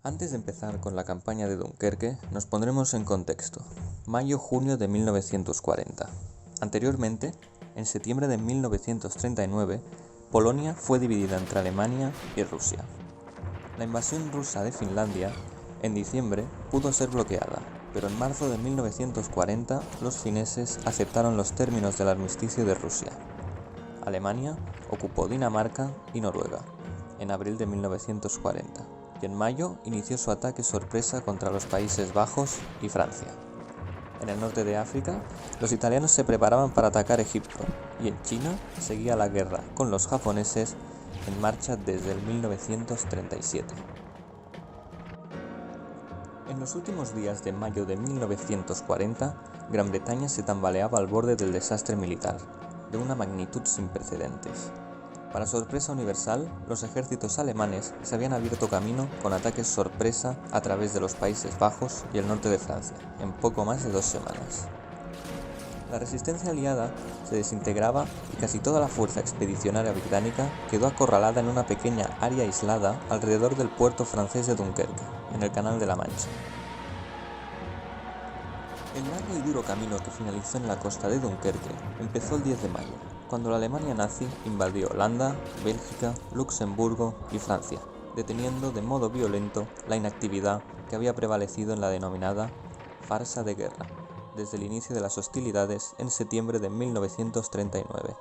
Antes de empezar con la campaña de Dunkerque, nos pondremos en contexto. Mayo-junio de 1940. Anteriormente, en septiembre de 1939, Polonia fue dividida entre Alemania y Rusia. La invasión rusa de Finlandia, en diciembre, pudo ser bloqueada, pero en marzo de 1940 los fineses aceptaron los términos del armisticio de Rusia. Alemania ocupó Dinamarca y Noruega en abril de 1940 y en mayo inició su ataque sorpresa contra los Países Bajos y Francia. En el norte de África, los italianos se preparaban para atacar Egipto y en China seguía la guerra con los japoneses en marcha desde el 1937. En los últimos días de mayo de 1940, Gran Bretaña se tambaleaba al borde del desastre militar, de una magnitud sin precedentes. Para sorpresa universal, los ejércitos alemanes se habían abierto camino con ataques sorpresa a través de los Países Bajos y el norte de Francia, en poco más de 2 semanas. La resistencia aliada se desintegraba y casi toda la fuerza expedicionaria británica quedó acorralada en una pequeña área aislada alrededor del puerto francés de Dunkerque, en el Canal de la Mancha. El largo y duro camino que finalizó en la costa de Dunkerque empezó el 10 de mayo, cuando la Alemania nazi invadió Holanda, Bélgica, Luxemburgo y Francia, deteniendo de modo violento la inactividad que había prevalecido en la denominada farsa de guerra, desde el inicio de las hostilidades en septiembre de 1939.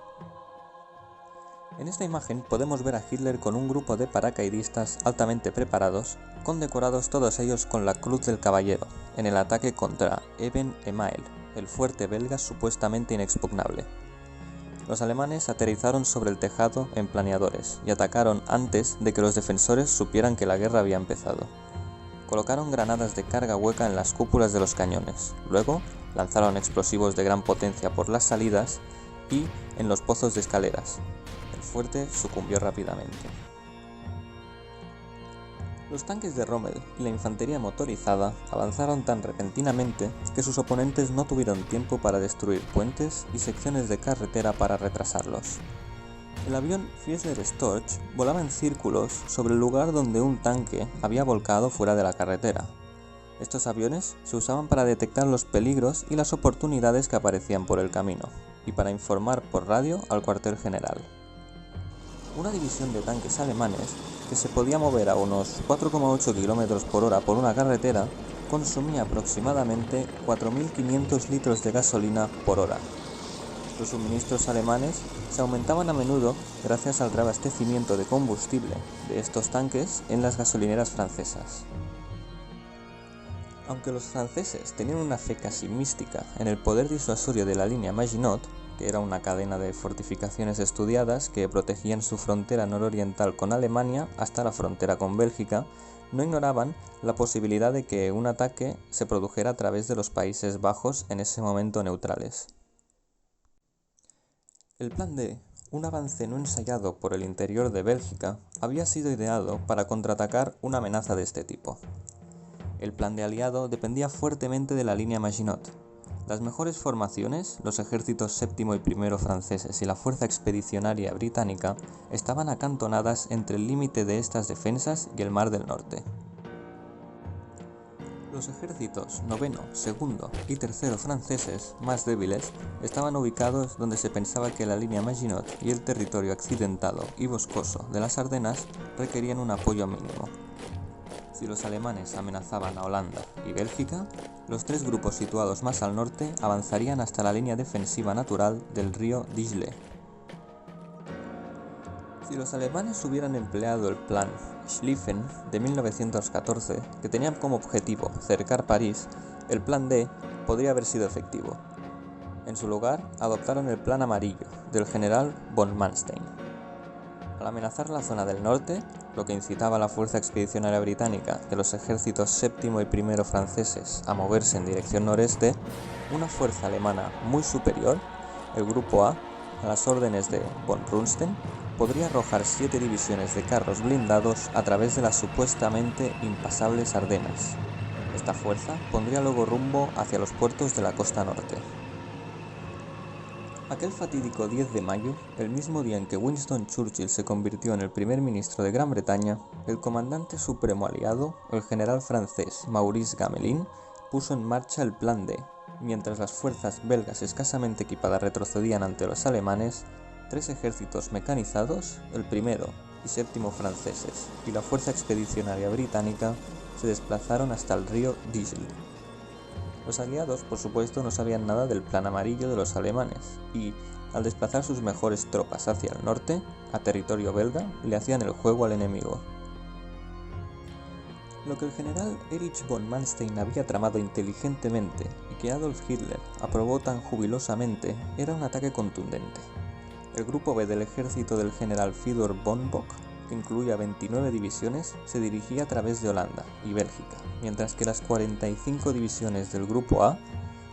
En esta imagen podemos ver a Hitler con un grupo de paracaidistas altamente preparados, condecorados todos ellos con la Cruz del Caballero, en el ataque contra Eben-Emael, el fuerte belga supuestamente inexpugnable. Los alemanes aterrizaron sobre el tejado en planeadores y atacaron antes de que los defensores supieran que la guerra había empezado. Colocaron granadas de carga hueca en las cúpulas de los cañones, luego lanzaron explosivos de gran potencia por las salidas y en los pozos de escaleras. El fuerte sucumbió rápidamente. Los tanques de Rommel y la infantería motorizada avanzaron tan repentinamente que sus oponentes no tuvieron tiempo para destruir puentes y secciones de carretera para retrasarlos. El avión Fiesler Storch volaba en círculos sobre el lugar donde un tanque había volcado fuera de la carretera. Estos aviones se usaban para detectar los peligros y las oportunidades que aparecían por el camino, y para informar por radio al cuartel general. Una división de tanques alemanes, que se podía mover a unos 4,8 km por hora por una carretera, consumía aproximadamente 4.500 litros de gasolina por hora. Los suministros alemanes se aumentaban a menudo gracias al reabastecimiento de combustible de estos tanques en las gasolineras francesas. Aunque los franceses tenían una fe casi mística en el poder disuasorio de la línea Maginot, que era una cadena de fortificaciones estudiadas que protegían su frontera nororiental con Alemania hasta la frontera con Bélgica, no ignoraban la posibilidad de que un ataque se produjera a través de los Países Bajos en ese momento neutrales. El Plan D, un avance no ensayado por el interior de Bélgica, había sido ideado para contraatacar una amenaza de este tipo. El plan de aliado dependía fuertemente de la línea Maginot. Las mejores formaciones, los ejércitos séptimo y primero franceses y la fuerza expedicionaria británica, estaban acantonadas entre el límite de estas defensas y el Mar del Norte. Los ejércitos noveno, segundo y tercero franceses, más débiles, estaban ubicados donde se pensaba que la línea Maginot y el territorio accidentado y boscoso de las Ardenas requerían un apoyo mínimo. Si los alemanes amenazaban a Holanda y Bélgica, los 3 grupos situados más al norte avanzarían hasta la línea defensiva natural del río Dijle. Si los alemanes hubieran empleado el plan Schlieffen de 1914, que tenía como objetivo cercar París, el plan D podría haber sido efectivo. En su lugar, adoptaron el plan amarillo del general von Manstein. Al amenazar la zona del norte, lo que incitaba a la fuerza expedicionaria británica de los ejércitos séptimo y primero franceses a moverse en dirección noreste, una fuerza alemana muy superior, el Grupo A las órdenes de von Rundstedt, podría arrojar 7 divisiones de carros blindados a través de las supuestamente impasables Ardenas. Esta fuerza pondría luego rumbo hacia los puertos de la costa norte. Aquel fatídico 10 de mayo, el mismo día en que Winston Churchill se convirtió en el primer ministro de Gran Bretaña, el comandante supremo aliado, el general francés Maurice Gamelin, puso en marcha el Plan D. Mientras las fuerzas belgas escasamente equipadas retrocedían ante los alemanes, 3 ejércitos mecanizados, el primero y séptimo franceses, y la fuerza expedicionaria británica, se desplazaron hasta el río Disle. Los aliados, por supuesto, no sabían nada del plan amarillo de los alemanes, y, al desplazar sus mejores tropas hacia el norte, a territorio belga, le hacían el juego al enemigo. Lo que el general Erich von Manstein había tramado inteligentemente y que Adolf Hitler aprobó tan jubilosamente era un ataque contundente. El grupo B del ejército del general Fedor von Bock, que incluía 29 divisiones, se dirigía a través de Holanda y Bélgica, mientras que las 45 divisiones del grupo A,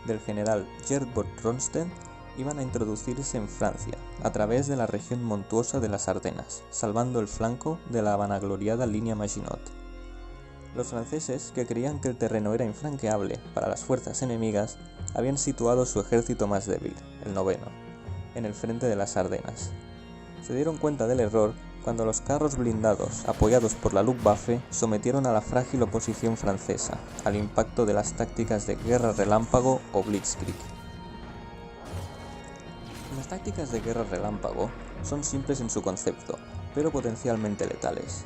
del general Gerd von Rundstedt, iban a introducirse en Francia, a través de la región montuosa de las Ardenas, salvando el flanco de la vanagloriada línea Maginot. Los franceses, que creían que el terreno era infranqueable para las fuerzas enemigas, habían situado su ejército más débil, el noveno, en el frente de las Ardenas. Se dieron cuenta del error cuando los carros blindados, apoyados por la Luftwaffe, sometieron a la frágil oposición francesa al impacto de las tácticas de guerra relámpago o Blitzkrieg. Las tácticas de guerra relámpago son simples en su concepto, pero potencialmente letales.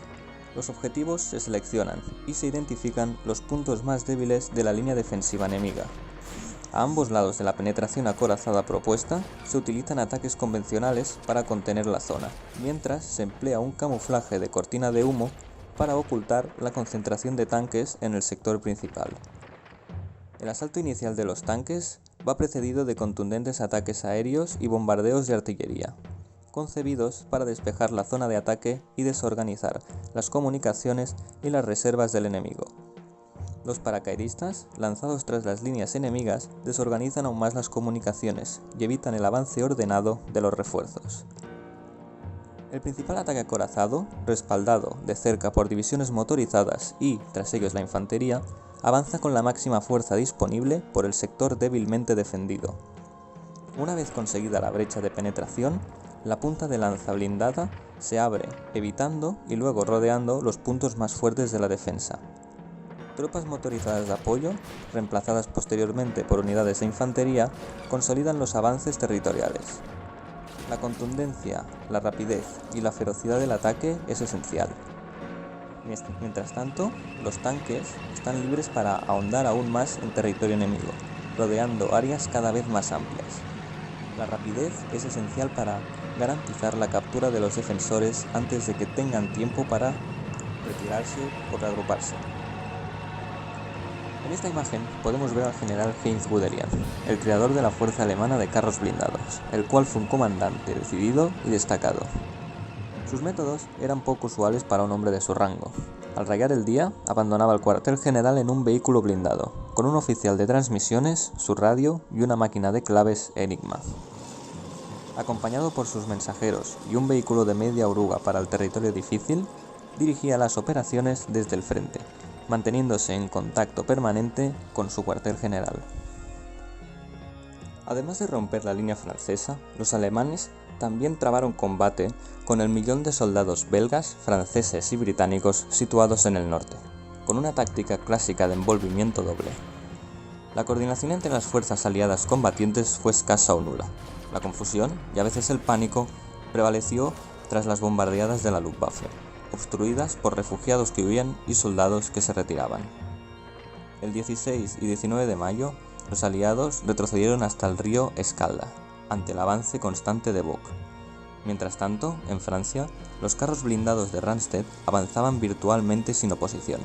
Los objetivos se seleccionan y se identifican los puntos más débiles de la línea defensiva enemiga. A ambos lados de la penetración acorazada propuesta, se utilizan ataques convencionales para contener la zona, mientras se emplea un camuflaje de cortina de humo para ocultar la concentración de tanques en el sector principal. El asalto inicial de los tanques va precedido de contundentes ataques aéreos y bombardeos de artillería, concebidos para despejar la zona de ataque y desorganizar las comunicaciones y las reservas del enemigo. Los paracaidistas, lanzados tras las líneas enemigas, desorganizan aún más las comunicaciones y evitan el avance ordenado de los refuerzos. El principal ataque acorazado, respaldado de cerca por divisiones motorizadas y, tras ellos la infantería, avanza con la máxima fuerza disponible por el sector débilmente defendido. Una vez conseguida la brecha de penetración, la punta de lanza blindada se abre, evitando y luego rodeando los puntos más fuertes de la defensa. Tropas motorizadas de apoyo, reemplazadas posteriormente por unidades de infantería, consolidan los avances territoriales. La contundencia, la rapidez y la ferocidad del ataque es esencial. Mientras tanto, los tanques están libres para ahondar aún más en territorio enemigo, rodeando áreas cada vez más amplias. La rapidez es esencial para garantizar la captura de los defensores antes de que tengan tiempo para retirarse o reagruparse. En esta imagen podemos ver al general Heinz Guderian, el creador de la fuerza alemana de carros blindados, el cual fue un comandante decidido y destacado. Sus métodos eran poco usuales para un hombre de su rango. Al rayar el día, abandonaba el cuartel general en un vehículo blindado, con un oficial de transmisiones, su radio y una máquina de claves Enigma. Acompañado por sus mensajeros y un vehículo de media oruga para el territorio difícil, dirigía las operaciones desde el frente, manteniéndose en contacto permanente con su cuartel general. Además de romper la línea francesa, los alemanes también trabaron combate con el 1.000.000 de soldados belgas, franceses y británicos situados en el norte, con una táctica clásica de envolvimiento doble. La coordinación entre las fuerzas aliadas combatientes fue escasa o nula. La confusión, y a veces el pánico, prevaleció tras las bombardeadas de la Luftwaffe, obstruidas por refugiados que huían y soldados que se retiraban. El 16 y 19 de mayo, los aliados retrocedieron hasta el río Escalda, ante el avance constante de Bock. Mientras tanto, en Francia, los carros blindados de Rundstedt avanzaban virtualmente sin oposición.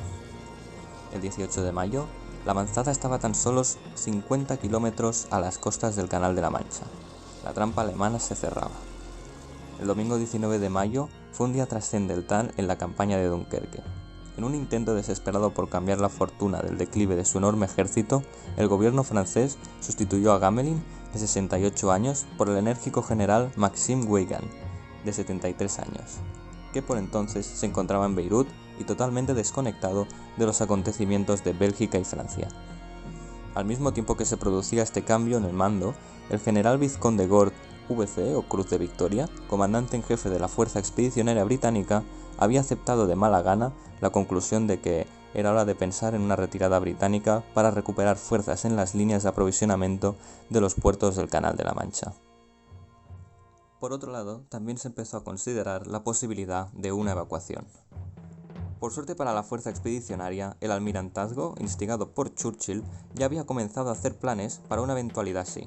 El 18 de mayo, la avanzada estaba a tan solo 50 kilómetros a las costas del Canal de la Mancha. La trampa alemana se cerraba. El domingo 19 de mayo fue un día trascendental en la campaña de Dunkerque. En un intento desesperado por cambiar la fortuna del declive de su enorme ejército, el gobierno francés sustituyó a Gamelin, de 68 años, por el enérgico general Maxime Weygand, de 73 años, que por entonces se encontraba en Beirut y totalmente desconectado de los acontecimientos de Bélgica y Francia. Al mismo tiempo que se producía este cambio en el mando, el general Vizconde Gord VC o Cruz de Victoria, comandante en jefe de la Fuerza Expedicionaria Británica, había aceptado de mala gana la conclusión de que era hora de pensar en una retirada británica para recuperar fuerzas en las líneas de aprovisionamiento de los puertos del Canal de la Mancha. Por otro lado, también se empezó a considerar la posibilidad de una evacuación. Por suerte para la fuerza expedicionaria, el almirantazgo, instigado por Churchill, ya había comenzado a hacer planes para una eventualidad así.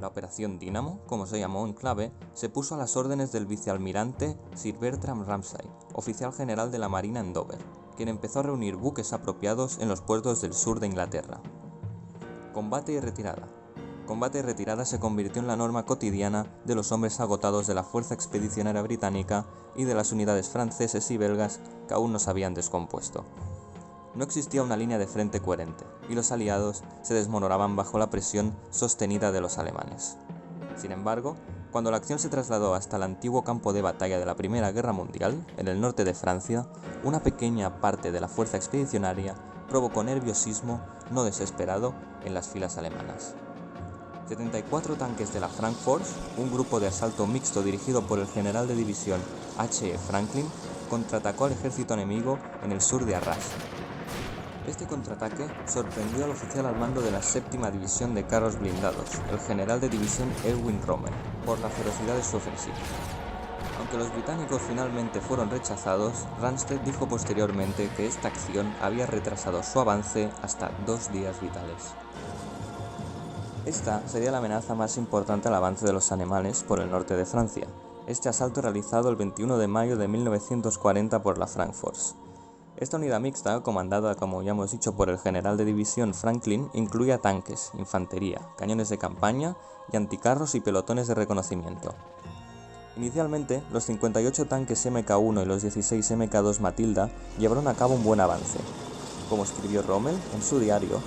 La Operación Dínamo, como se llamó en clave, se puso a las órdenes del vicealmirante Sir Bertram Ramsay, oficial general de la Marina en Dover, quien empezó a reunir buques apropiados en los puertos del sur de Inglaterra. Combate y retirada. Combate y retirada se convirtió en la norma cotidiana de los hombres agotados de la Fuerza Expedicionaria Británica y de las unidades franceses y belgas que aún no se habían descompuesto. No existía una línea de frente coherente, y los aliados se desmoronaban bajo la presión sostenida de los alemanes. Sin embargo, cuando la acción se trasladó hasta el antiguo campo de batalla de la Primera Guerra Mundial, en el norte de Francia, una pequeña parte de la fuerza expedicionaria provocó nerviosismo no desesperado en las filas alemanas. 74 tanques de la Frankfurt, un grupo de asalto mixto dirigido por el general de división H. E. Franklin, contraatacó al ejército enemigo en el sur de Arras. Este contraataque sorprendió al oficial al mando de la 7ª División de Carros Blindados, el general de división Erwin Rommel, por la ferocidad de su ofensiva. Aunque los británicos finalmente fueron rechazados, Ramsted dijo posteriormente que esta acción había retrasado su avance hasta 2 días vitales. Esta sería la amenaza más importante al avance de los alemanes por el norte de Francia. Este asalto realizado el 21 de mayo de 1940 por la Frankfurt. Esta unidad mixta, comandada como ya hemos dicho por el general de división Franklin, incluía tanques, infantería, cañones de campaña y anticarros y pelotones de reconocimiento. Inicialmente, los 58 tanques Mk1 y los 16 Mk2 Matilda llevaron a cabo un buen avance. Como escribió Rommel en su diario,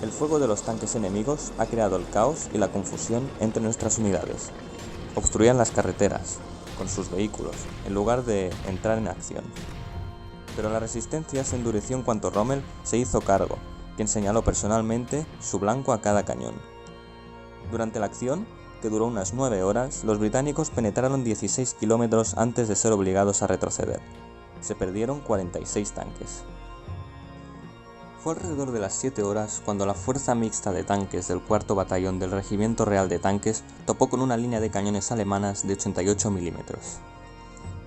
el fuego de los tanques enemigos ha creado el caos y la confusión entre nuestras unidades. Obstruían las carreteras con sus vehículos, en lugar de entrar en acción. Pero la resistencia se endureció en cuanto Rommel se hizo cargo, quien señaló personalmente su blanco a cada cañón. Durante la acción, que duró unas 9 horas, los británicos penetraron 16 kilómetros antes de ser obligados a retroceder. Se perdieron 46 tanques. Fue alrededor de las 7 horas cuando la fuerza mixta de tanques del 4º Batallón del Regimiento Real de Tanques topó con una línea de cañones alemanas de 88 milímetros.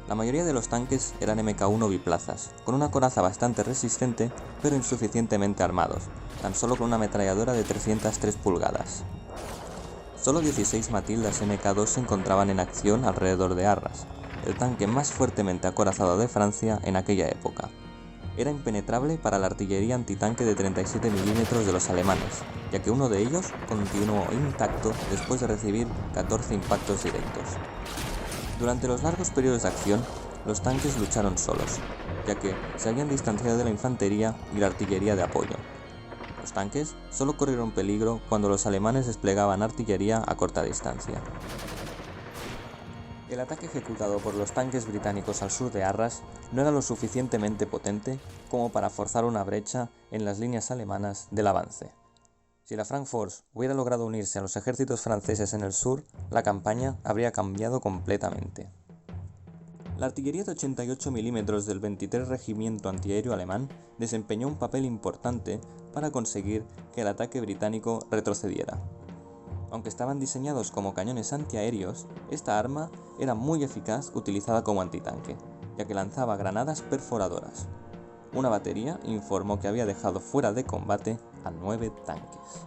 La mayoría de los tanques eran Mk1 biplazas, con una coraza bastante resistente, pero insuficientemente armados, tan solo con una ametralladora de 303 pulgadas. Solo 16 Matildas Mk2 se encontraban en acción alrededor de Arras, el tanque más fuertemente acorazado de Francia en aquella época. Era impenetrable para la artillería antitanque de 37 milímetros de los alemanes, ya que uno de ellos continuó intacto después de recibir 14 impactos directos. Durante los largos periodos de acción, los tanques lucharon solos, ya que se habían distanciado de la infantería y la artillería de apoyo. Los tanques solo corrieron peligro cuando los alemanes desplegaban artillería a corta distancia. El ataque ejecutado por los tanques británicos al sur de Arras no era lo suficientemente potente como para forzar una brecha en las líneas alemanas del avance. Si la Frankfurt hubiera logrado unirse a los ejércitos franceses en el sur, la campaña habría cambiado completamente. La artillería de 88 milímetros del 23 Regimiento Antiaéreo Alemán desempeñó un papel importante para conseguir que el ataque británico retrocediera. Aunque estaban diseñados como cañones antiaéreos, esta arma era muy eficaz utilizada como antitanque, ya que lanzaba granadas perforadoras. Una batería informó que había dejado fuera de combate a 9 tanques.